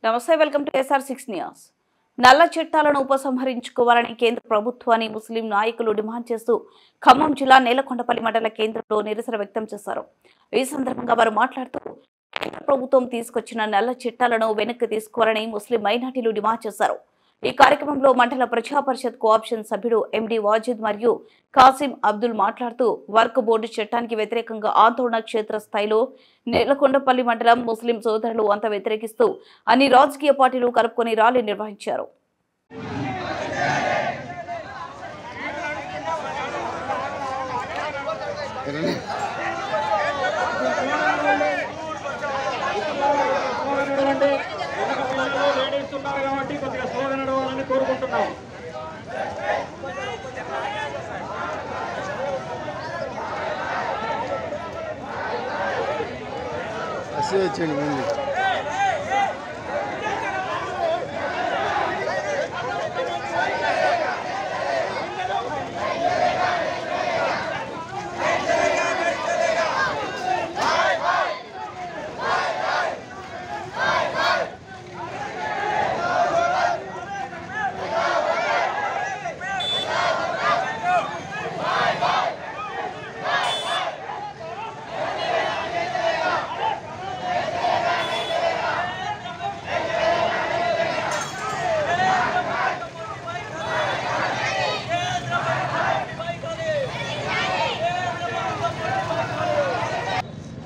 నమస్తే, welcome to SR6 news. నల్ల చట్టాలను ఉపసంహరించుకోవాలని కేంద్ర ప్రభుత్వాన్ని ముస్లిం నాయకులు డిమాండ్ చేస్తూ ఖమ్మం జిల్లా నేలకొండపల్లి మండల కేంద్రంలో నిరసన వ్యక్తం చేశారు. ఈ సందర్భంగా వారు మాట్లాడుతూ కేంద్ర ప్రభుత్వం తీసుకొచ్చిన నల్ల చట్టాలను వెనక్కి తీసుకోవాలని ముస్లిం మైనార్టీలు డిమాండ్ చేశారు. ఈ కార్యక్రమంలో మండల ప్రజా పరిషత్ కోఆప్షన్ సభ్యుడు MD వాజిద్ మరియు కాసిం అబ్దుల్ మాట్లాడుతూ వర్క్ బోర్డు చట్టానికి వ్యతిరేకంగా ఆందోళన క్షేత్రస్థాయిలో నేలకొండపల్లి మండలం ముస్లిం సోదరులు అంతా వ్యతిరేకిస్తూ అన్ని రాజకీయ పార్టీలు కలుపుకొని ర్యాలీ నిర్వహించారు.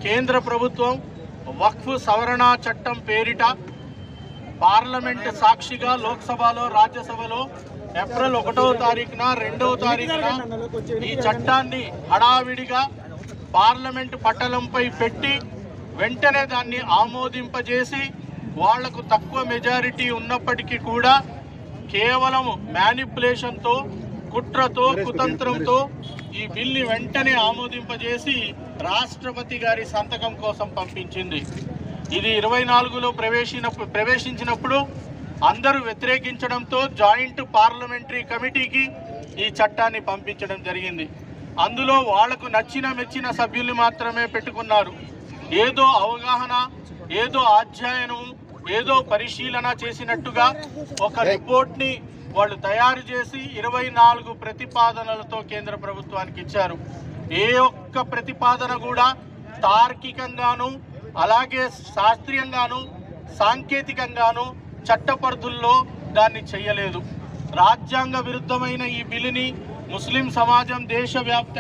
కేంద్ర ప్రభుత్వం వక్ఫ్ సవరణ చట్టం పేరిట పార్లమెంట్ సాక్షిగా లోక్సభలో రాజ్యసభలో ఏప్రిల్ 1వ తారీఖున 2వ తారీఖున ఈ చట్టాన్ని హడావిడిగా పార్లమెంట్ పట్టణంపై పెట్టి వెంటనే దాన్ని ఆమోదింపజేసి వాళ్లకు తక్కువ మెజారిటీ ఉన్నప్పటికీ కూడా కేవలం మ్యానిపులేషన్తో కుట్రతో కుతంత్రంతో ఈ బిల్ని వెంటనే ఆమోదింపజేసి రాష్ట్రపతి గారి సంతకం కోసం పంపించింది. ఇది 24లో ప్రవేశించినప్పుడు అందరూ వ్యతిరేకించడంతో జాయింట్ పార్లమెంటరీ కమిటీకి ఈ చట్టాన్ని పంపించడం జరిగింది. అందులో వాళ్లకు నచ్చిన మెచ్చిన సభ్యుల్ని మాత్రమే పెట్టుకున్నారు. ఏదో అవగాహన, ఏదో అధ్యయనం, ఏదో పరిశీలన చేసినట్టుగా ఒక రిపోర్ట్ని వాళ్ళు తయారు చేసి 24 ప్రతిపాదనలతో కేంద్ర ప్రభుత్వానికి ఇచ్చారు. ఏ ఒక్క ప్రతిపాదన కూడా తార్కికంగాను అలాగే శాస్త్రీయంగాను సాంకేతికంగాను చట్టపరిధుల్లో దాన్ని చేయలేదు. రాజ్యాంగ విరుద్ధమైన ఈ బిల్లుని ముస్లిం సమాజం దేశవ్యాప్తంగా